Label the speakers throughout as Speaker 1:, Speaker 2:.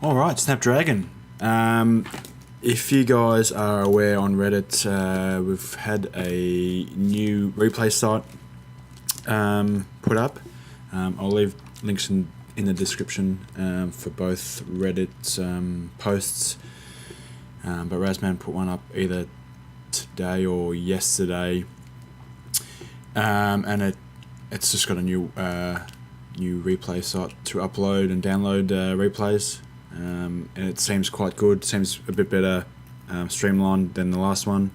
Speaker 1: Alright, Snapdragon. If you guys are aware, on Reddit, we've had a new replay site put up. I'll leave links in the description for both Reddit posts. But Razman put one up either today or yesterday, and it's just got a new replay site to upload and download replays. And it seems quite good, seems a bit better streamlined than the last one.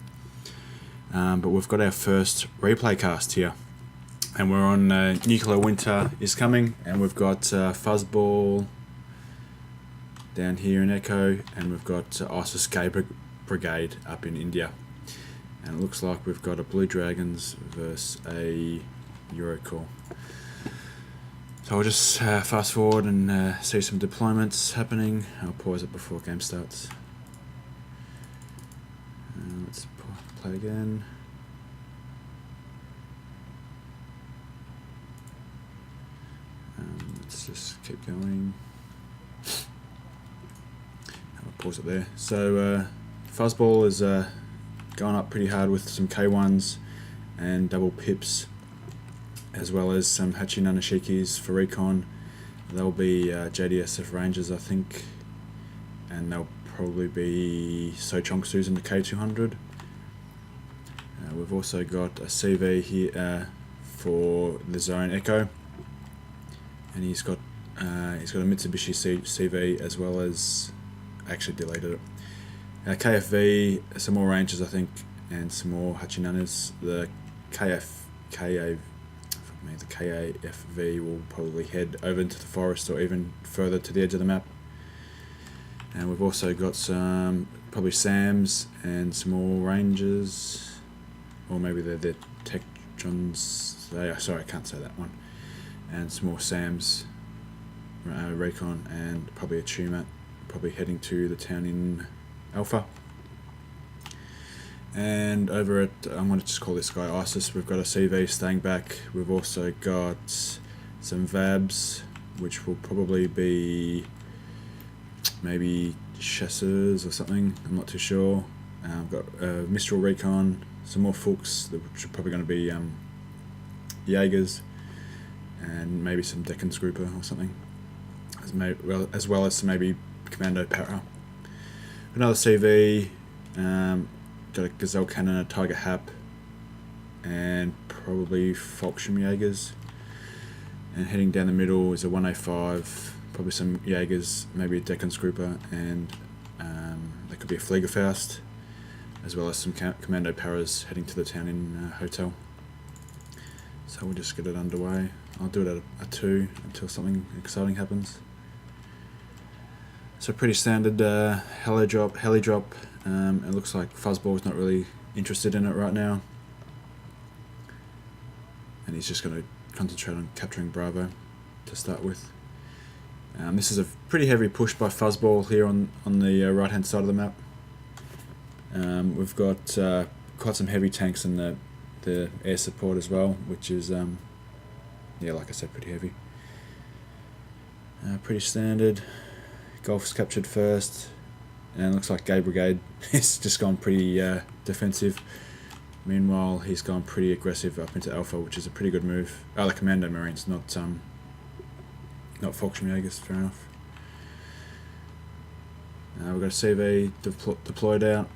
Speaker 1: But we've got our first replay cast here, and we're on Nuclear Winter is Coming, and we've got Fuzzball down here in Echo, and we've got ISIS Gay Brigade up in India. And it looks like we've got a Blue Dragons versus a Eurocore. So I'll just fast forward and see some deployments happening. I'll pause it before game starts. Let's play again. Let's just keep going. I'll pause it there. So Fuzzball is going up pretty hard with some K1s and double pips, as well as some Hachi Nanashikis for recon. They'll be JDSF Rangers, I think, and they'll probably be Sochongsus in the K200. We've also got a CV here for the Zone Echo, and he's got a Mitsubishi CV, as well as, actually deleted it. KFV, some more Rangers, I think, and some more Hachinanas. The KAFV will probably head over into the forest or even further to the edge of the map. And we've also got some probably SAMs and some more Rangers, or maybe they're Tektrons. Sorry, I can't say that one. And some more SAMs, recon, and probably a Tumat, probably heading to the town in Alpha. And over at, I'm going to just call this guy ISIS, we've got a CV staying back. We've also got some VABs, which will probably be maybe chasseurs or something, I'm not too sure. I've got Mistral Recon, some more Fuchs, which are probably going to be Jaegers, and maybe some Deccan Scooper or something, as well as some maybe Commando Para. Another CV, got a Gazelle Cannon, a Tiger Hap, and probably Volksschirmjägers. And heading down the middle is a 105, probably some Jaegers, maybe a Deccan Scooper, and there could be a Fliegerfaust, as well as some Commando Paras heading to the town in Hotel. So we'll just get it underway. I'll do it at a 2 until something exciting happens. So pretty standard heli drop. It looks like Fuzzball's not really interested in it right now, and he's just going to concentrate on capturing Bravo to start with. This is a pretty heavy push by Fuzzball here on the right hand side of the map. We've got quite some heavy tanks in the air support as well, which is yeah, like I said, pretty heavy. Pretty standard. Golf's captured first, and it looks like Gay Brigade has just gone pretty defensive. Meanwhile, he's gone pretty aggressive up into Alpha, which is a pretty good move. Oh, the Commando Marines, not Volksschirmjägers, fair enough. We've got a CV deployed out,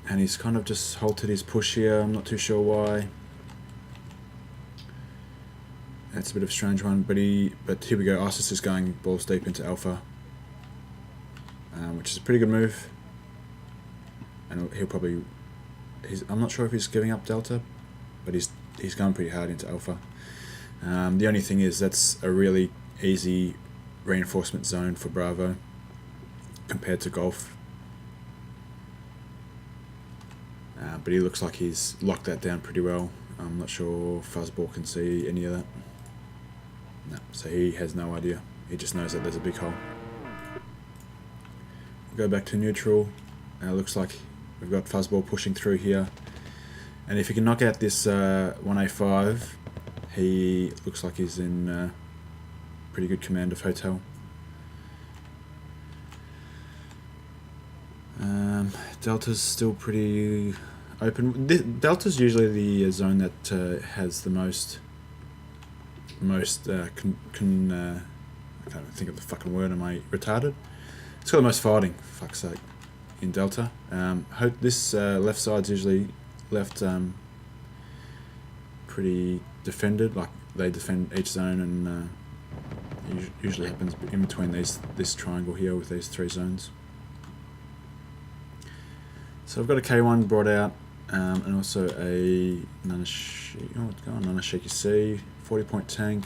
Speaker 1: and he's kind of just halted his push here. I'm not too sure why. That's a bit of a strange one, but here we go. ISIS is going balls deep into Alpha, which is a pretty good move. And he'll probably, I'm not sure if he's giving up Delta, but he's going pretty hard into Alpha. The only thing is that's a really easy reinforcement zone for Bravo compared to Golf. But he looks like he's locked that down pretty well. I'm not sure Fuzzball can see any of that. No, so he has no idea. He just knows that there's a big hole. We'll go back to neutral. Looks like we've got Fuzzball pushing through here. And if he can knock out this 1A5, he looks like he's in pretty good command of hotel. Delta's still pretty open. Delta's usually the zone that has the most I can't think of the fucking word. Am I retarded? It's got the most fighting, for fuck's sake, in Delta. This left side's usually left pretty defended, like they defend each zone, and usually happens in between this triangle here with these three zones. So I've got a K1 brought out, and also a Nanashiki C, 40-point tank.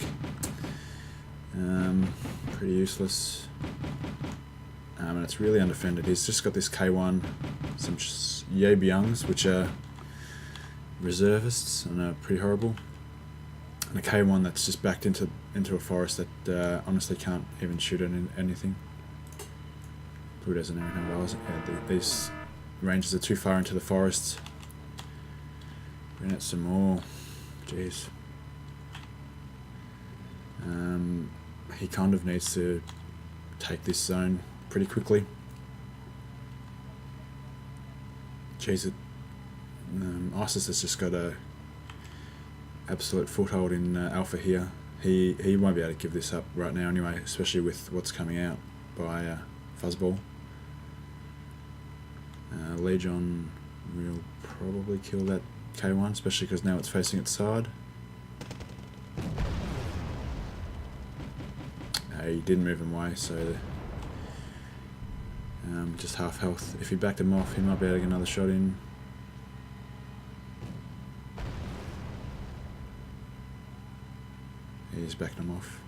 Speaker 1: Pretty useless. And it's really undefended. He's just got this K1, some Yebyungs, which are reservists and are pretty horrible, and a K1 that's just backed into a forest that honestly can't even shoot at anything. Who doesn't even know what I was? Yeah, these ranges are too far into the forest. Bring out some more. Jeez. He kind of needs to take this zone pretty quickly. Jeez, ISIS has just got a absolute foothold in Alpha here. He won't be able to give this up right now anyway, especially with what's coming out by Fuzzball. Legion will probably kill that K1, especially because now it's facing its side. He didn't move him away, so just half health. If he backed him off, he might be able to get another shot in. He's backing him off.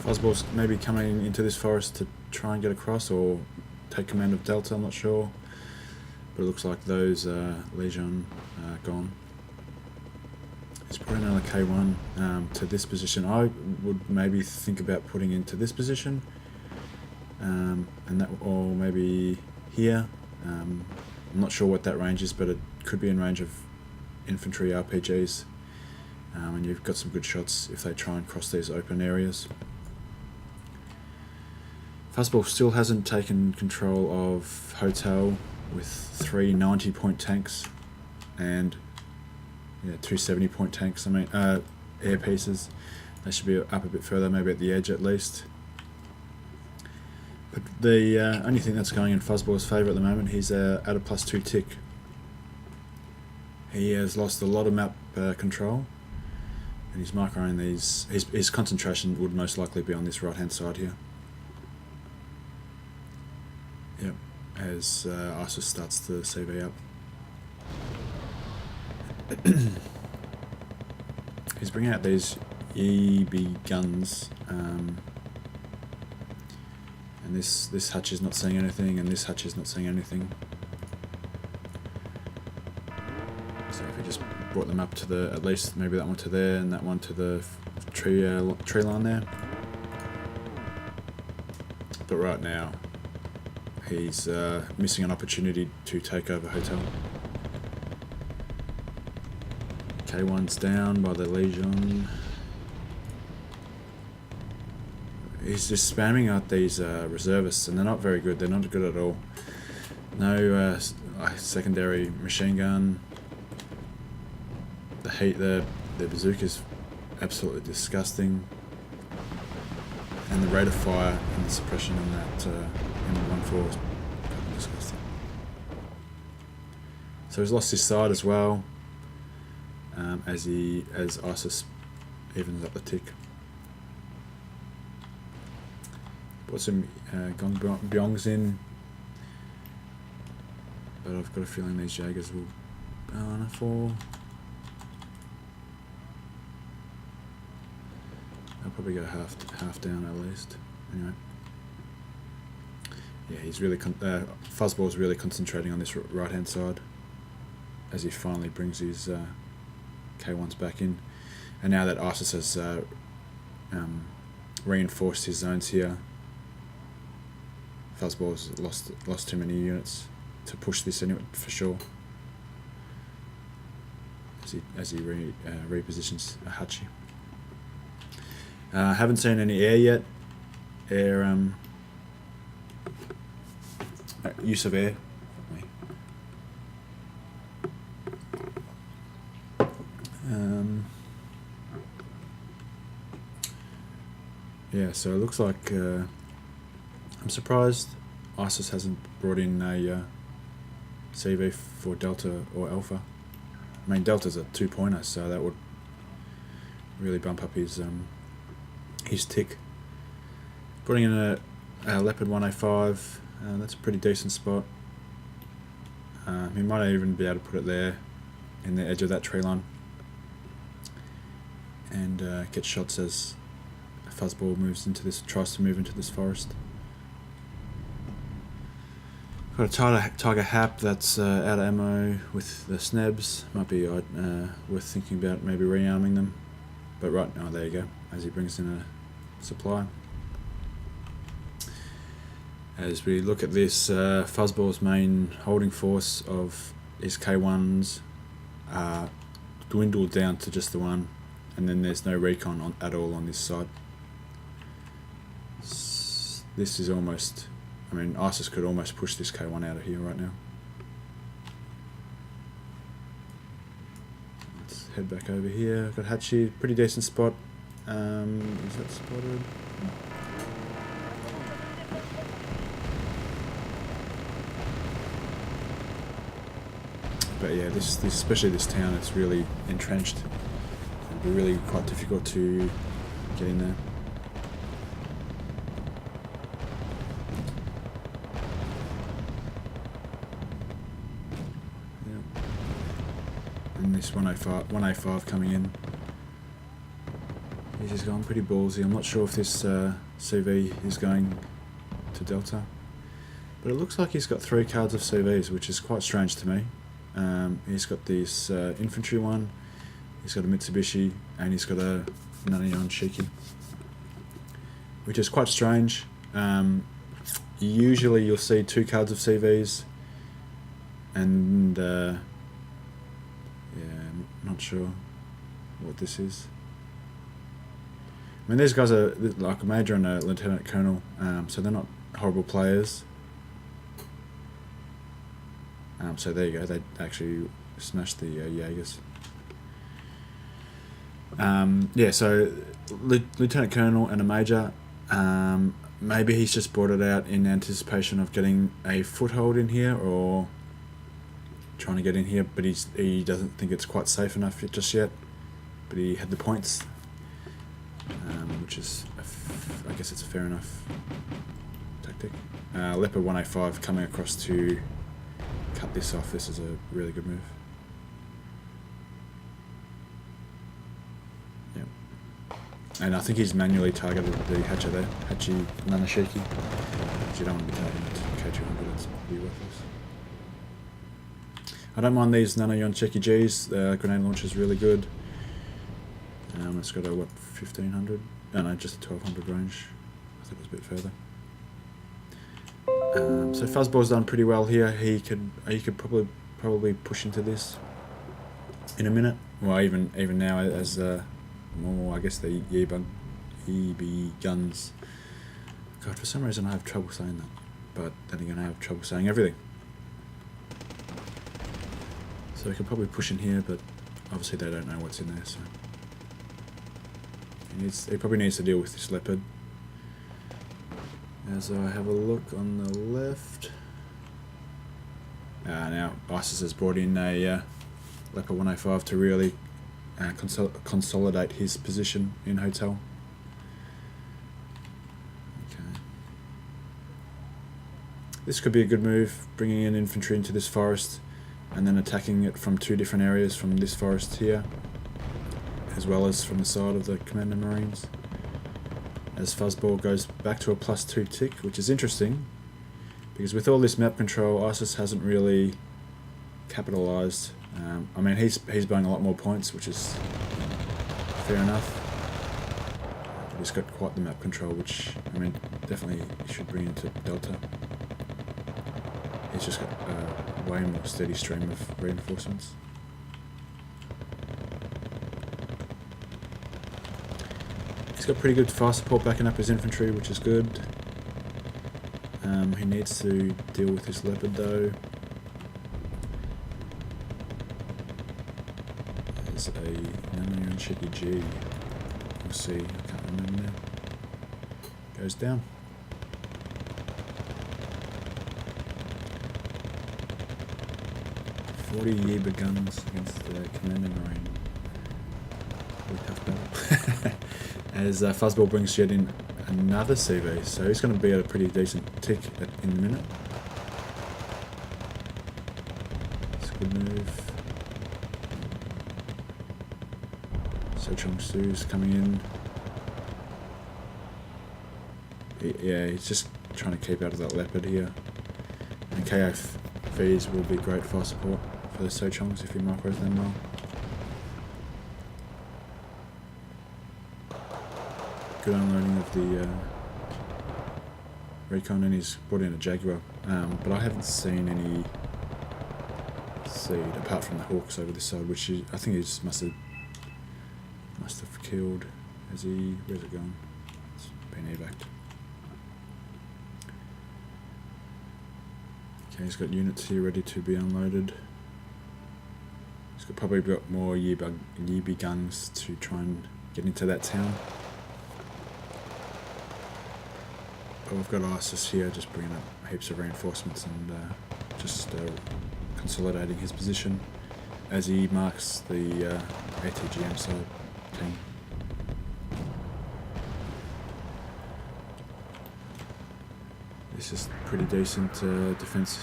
Speaker 1: Fuzzball's maybe coming into this forest to try and get across or take command of Delta, I'm not sure. But it looks like those Legion are gone. He's putting another K1 to this position. I would maybe think about putting into this position, and that, or maybe here. I'm not sure what that range is, but it could be in range of infantry RPGs, and you've got some good shots if they try and cross these open areas. Fuzzball still hasn't taken control of Hotel with 3 90-point tanks and two 70-point tanks. I mean, air pieces. They should be up a bit further, maybe at the edge at least. But the only thing that's going in Fuzzball's favour at the moment, he's at a +2 tick. He has lost a lot of map control, and he's microing these. His concentration would most likely be on this right-hand side here. Yep, as ISIS starts to CV up. He's bringing out these EB guns, and this hutch is not saying anything, and this hutch is not saying anything. So if we just brought them up to at least maybe that one to there, and that one to the tree line there. But right now, he's missing an opportunity to take over Hotel. K1's down by the Legion. He's just spamming out these reservists, and they're not very good. They're not good at all. No secondary machine gun. The bazooka's absolutely disgusting, and the rate of fire and the suppression in that M14 is disgusting. So he's lost his side as well. As ISIS evens up the tick. Put some Byongs in, but I've got a feeling these Jaegers will fall. I'll probably go half down at least. Anyway, yeah, he's really Fuzzball's really concentrating on this right hand side as he finally brings his K1s back in, and now that ISIS has reinforced his zones here, Fuzzball's lost too many units to push this anyway for sure. as he repositions a Hachi. Haven't seen any air yet. Air use of air. Yeah, so it looks like I'm surprised ISIS hasn't brought in a CV for Delta or Alpha. I mean, Delta's a 2-pointer, so that would really bump up his tick. Putting in a Leopard 105, that's a pretty decent spot. He might even be able to put it there in the edge of that tree line and get shots as a Fuzzball tries to move into this forest. Got a Tiger Hap that's out of ammo with the Snebs. Might be worth thinking about maybe rearming them. But right now, there you go, as he brings in a supply. As we look at this, Fuzzball's main holding force of his K1s dwindled down to just the one, and then there's no recon at all on this side. This is almost, I mean, ISIS could almost push this K1 out of here right now. Let's head back over here. I've got Hachi, pretty decent spot. Is that spotted? No. But yeah, this especially this town, it's really entrenched. It'll be really quite difficult to get in there. Yeah. And this 105 coming in. He's just gone pretty ballsy. I'm not sure if this CV is going to Delta, but it looks like he's got 3 cards of CVs, which is quite strange to me. He's got this infantry one, he's got a Mitsubishi, and he's got a Nanayon Shiki, which is quite strange. Usually you'll see 2 cards of CVs, and yeah, I'm not sure what this is. I mean, these guys are like a major and a lieutenant colonel, so they're not horrible players. So there you go, they actually smashed the Jaegers. Yeah, so Lieutenant Colonel and a Major, maybe he's just brought it out in anticipation of getting a foothold in here, or trying to get in here, but he doesn't think it's quite safe enough just yet, but he had the points, which is, I guess it's a fair enough tactic. Leopard 105 coming across to cut this off. This is a really good move. Yep. And I think he's manually targeted the Hachi there, Hachi Nanashiki, which you don't want to be targeting at K200, it's pretty worthless. I don't mind these Nanayon Sheki Gs, the grenade launcher is really good. It's got a, what, 1500? Oh no, just a 1200 range. I thought it was a bit further. So Fuzzball's done pretty well here. He could probably push into this in a minute. Well, even now, as more, I guess the EB guns. God, for some reason I have trouble saying that, but then again I have trouble saying everything. So he could probably push in here, but obviously they don't know what's in there. So he probably needs to deal with this leopard. As I have a look on the left, now ISIS has brought in a Leopard 105 to really consolidate his position in hotel. Okay, this could be a good move, bringing in infantry into this forest and then attacking it from 2 different areas, from this forest here as well as from the side of the Commander Marines. As Fuzzball goes back to a +2 tick, which is interesting, because with all this map control, ISIS hasn't really capitalised. I mean, he's buying a lot more points, which is fair enough. But he's got quite the map control, which, I mean, definitely should bring into Delta. He's just got a way more steady stream of reinforcements. He's got pretty good fire support backing up his infantry, which is good. He needs to deal with his leopard though. There's a Nano and Cheeky G. We'll see, I can't remember now. Goes down. Yeeba guns against the Commander Marine. Really tough battle. As Fuzzball brings yet in another CV, so he's going to be at a pretty decent tick in a minute. It's a good move. So Chong Su's coming in. Yeah, he's just trying to keep out of that leopard here. And KFVs will be great fire support for the Sochongs if he micros them well. Good unloading of the recon, and he's brought in a Jaguar, but I haven't seen any seed apart from the Hawks over this side, which I think he just must have killed. Where's it gone? It's been evac. Okay, he's got units here ready to be unloaded. He's probably got more Yeeba guns to try and get into that town. But we've got ISIS here just bringing up heaps of reinforcements and just consolidating his position as he marks the ATGM side team. This is pretty decent defense.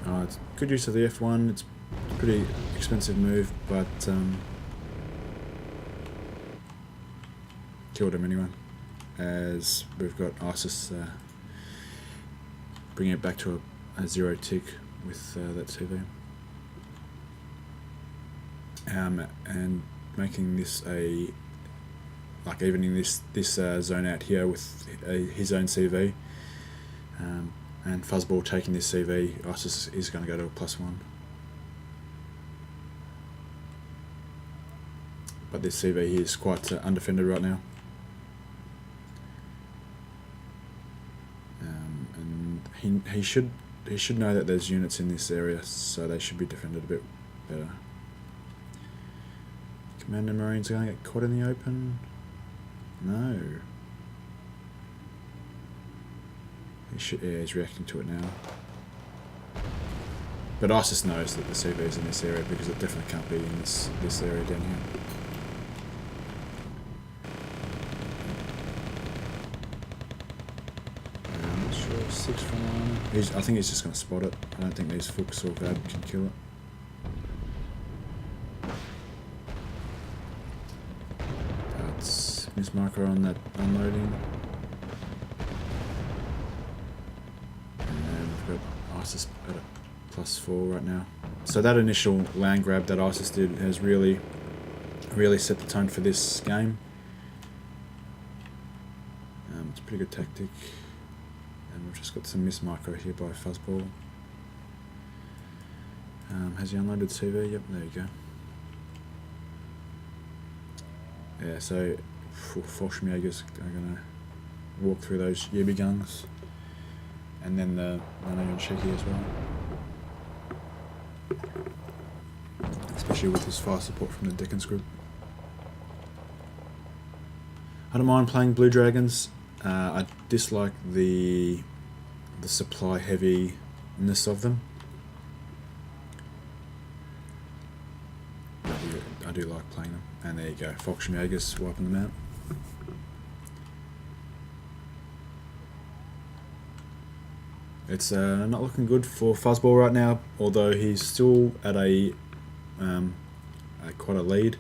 Speaker 1: It's good use of the F1. It's a pretty expensive move, but killed him anyway. As we've got ISIS bringing it back to a 0 tick with that CV, and making this evening this zone out here with his own CV, and Fuzzball taking this CV. ISIS is going to go to a +1, but this CV here is quite undefended right now. He should know that there's units in this area, so they should be defended a bit better. Commander Marine's going to get caught in the open. No. He's reacting to it now. But ISIS knows that the CV is in this area because it definitely can't be in this area down here. Sure, 6 from 1. I think he's just going to spot it. I don't think these Fuchs or Vab can kill it. That's Miss Micro on that unloading. And we've got ISIS at a +4 right now. So that initial land grab that ISIS did has really set the tone for this game. It's a pretty good tactic. And we've just got some miss micro here by Fuzzball. Has he unloaded CV? Yep, there you go. Yeah, so Forschmjägers are going to walk through those Yeeba guns. And then the Nano and Cheeky as well. Especially with his fire support from the Dickens group. I don't mind playing Blue Dragons. I dislike the supply heaviness of them. I do like playing them. And there you go, Volksjägers wiping them out. It's not looking good for Fuzzball right now, although he's still at quite a lead.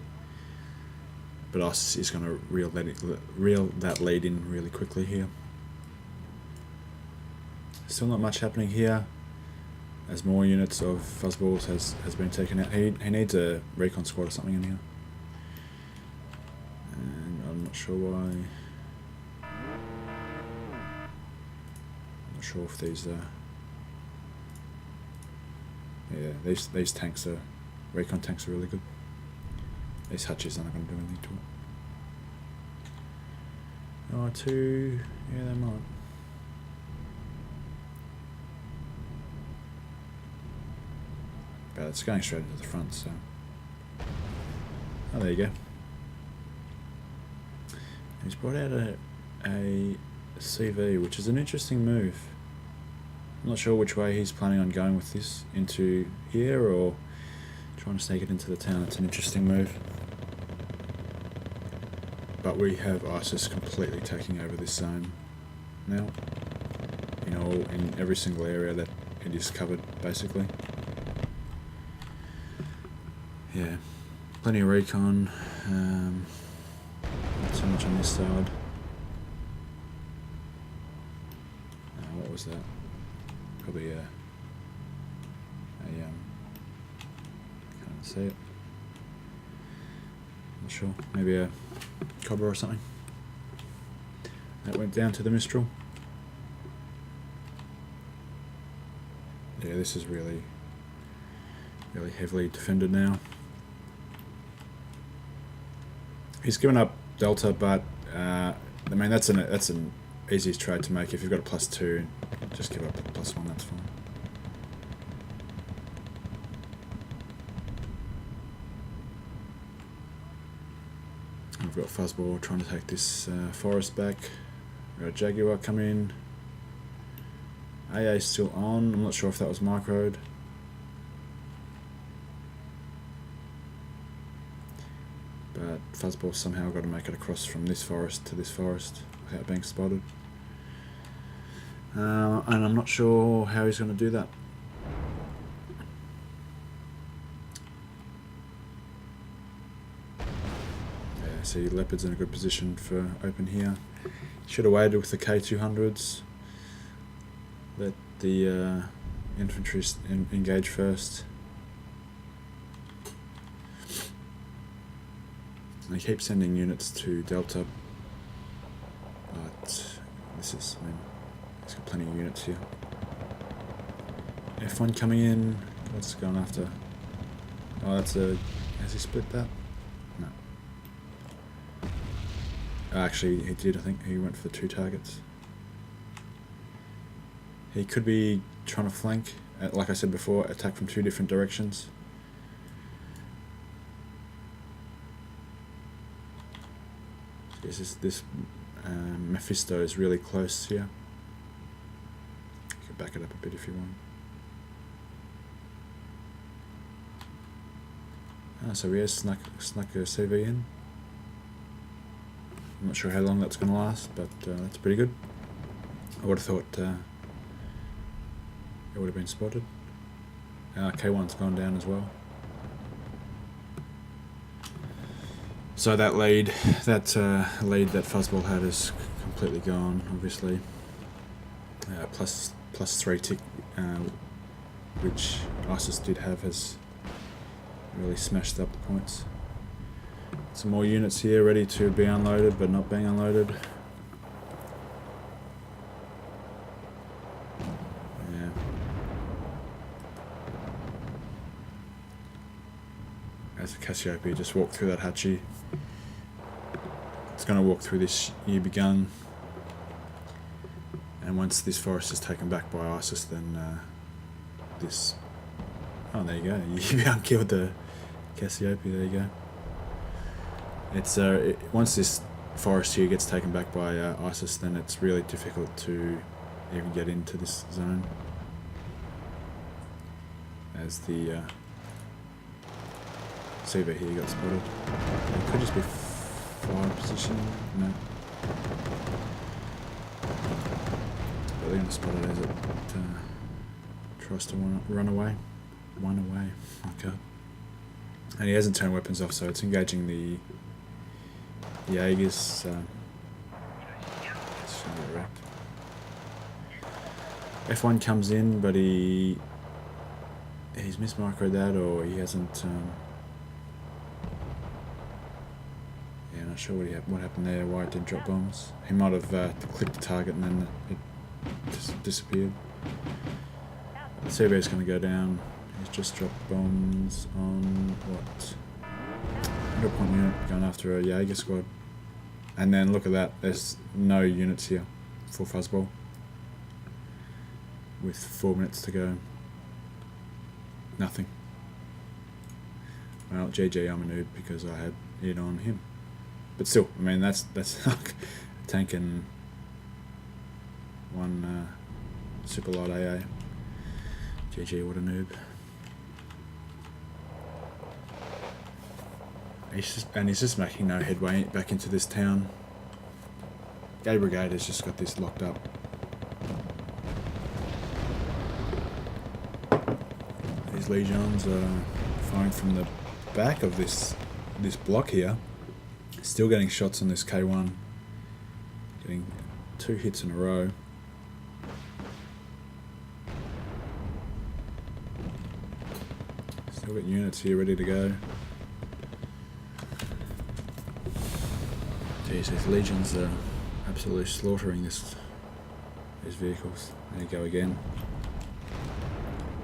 Speaker 1: But ISIS is going to reel that lead in really quickly here. Still not much happening here, as more units of Fuzzballs has been taken out. He needs a recon squad or something in here. And I'm not sure why. I'm not sure if these these tanks recon tanks are really good. These Hutchies aren't going to do anything to it. Oh, two. Yeah, they might. But it's going straight into the front, so. Oh, there you go. He's brought out a CV, which is an interesting move. I'm not sure which way he's planning on going with this, into here or trying to sneak it into the town. It's an interesting move. But we have ISIS completely taking over this zone now. In every single area that it is covered, basically. Yeah, plenty of recon. Not so much on this side. What was that? Probably I can't see it. Not sure. Maybe a cobra or something. That went down to the Mistral. Yeah, this is really heavily defended now. He's given up Delta, but I mean that's an easiest trade to make. If you've got a +2, just give up the +1. That's fine. We've got Fuzzball trying to take this forest back. We've got a Jaguar come in. AA still on. I'm not sure if that was microed. But Fuzzball somehow got to make it across from this forest to this forest without being spotted. And I'm not sure how he's going to do that. Yeah, see Leopard's in a good position for open here. Should have waited with the K200s. Let the infantry engage first. They keep sending units to Delta, but this is, he's got plenty of units here. F1 coming in, what's going after? Oh, has he split that? No. Actually, he did, I think he went for the 2 targets. He could be trying to flank, like I said before, attack from 2 different directions. This Mephisto is really close here. You can back it up a bit if you want. So he has snuck a CV in. I'm not sure how long that's going to last, but that's pretty good. I would have thought it would have been spotted. K1's gone down as well. So that lead that Fuzzball had is completely gone, obviously. +3 tick, which ISIS did have, has really smashed up the points. Some more units here ready to be unloaded, but not being unloaded. Yeah. As Cassiopeia just walked through that Hachi. It's going to walk through this year begun, and once this forest is taken back by ISIS, then this. Oh, there you go. You killed the Cassiopeia. There you go. It's once this forest here gets taken back by ISIS, then it's really difficult to even get into this zone, as the CV here got spotted. It could just be fire position. No. But they're going to spot it as it tries to run away. Okay. And he hasn't turned weapons off, so it's engaging the Jaegers. It's going to get wrecked. F1 comes in, but he's mismicroed that, or he hasn't. Not sure what happened there, why it didn't drop bombs. He might have clicked the target and then it just disappeared. The CV is going to go down. He's just dropped bombs on what? 100-point unit going after a Jaeger squad. And then look at that, there's no units here for Fuzzball with 4 minutes to go. Nothing. Well, GG, I'm a noob because I had it on him. But still, I mean, that's like tanking one super light AA. GG, what a noob. He's just making no headway back into this town. Gay Brigade has just got this locked up. These Legions are firing from the back of this block here. Still getting shots on this K1. Getting 2 hits in a row. Still got units here ready to go. Geez, these Legions are absolutely slaughtering these vehicles. There you go again.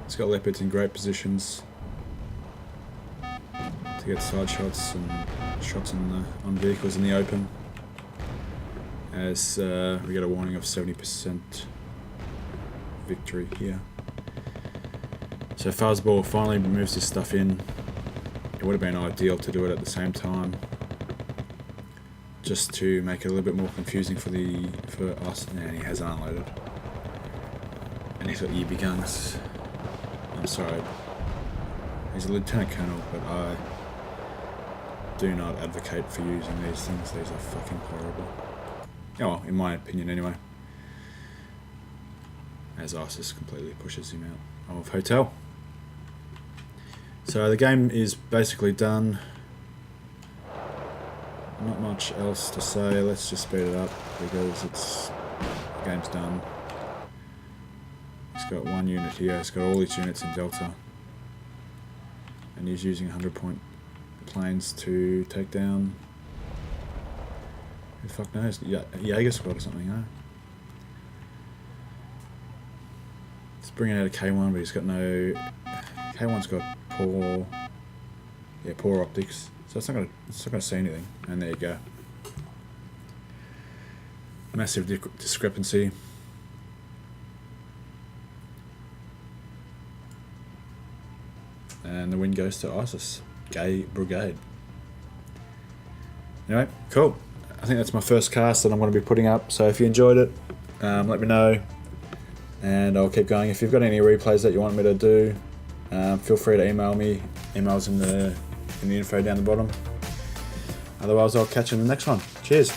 Speaker 1: It's got Leopards in great positions to get side shots and shots on vehicles in the open. As we get a warning of 70% victory here. So Fuzzball finally moves this stuff in. It would have been ideal to do it at the same time, just to make it a little bit more confusing for us. And he hasn't unloaded, and he's got EB guns. I'm sorry, he's a lieutenant colonel, but I do not advocate for using these things. These are fucking horrible. Oh, well, in my opinion anyway. As ISIS completely pushes him out of hotel. So the game is basically done. Not much else to say. Let's just speed it up because the game's done. He's got 1 unit here. He's got all his units in Delta, and he's using 100-point planes to take down. Who the fuck knows? Jaeger squad or something, huh? He's bringing out a K1, but he's got no. K1's got poor optics. So it's not gonna see anything, and there you go. Massive discrepancy. And the win goes to ISIS. Gay Brigade. Anyway, cool. I think that's my first cast that I'm going to be putting up. So if you enjoyed it, let me know, and I'll keep going. If you've got any replays that you want me to do, feel free to email me. Email's in the info down the bottom. Otherwise, I'll catch you in the next one. Cheers.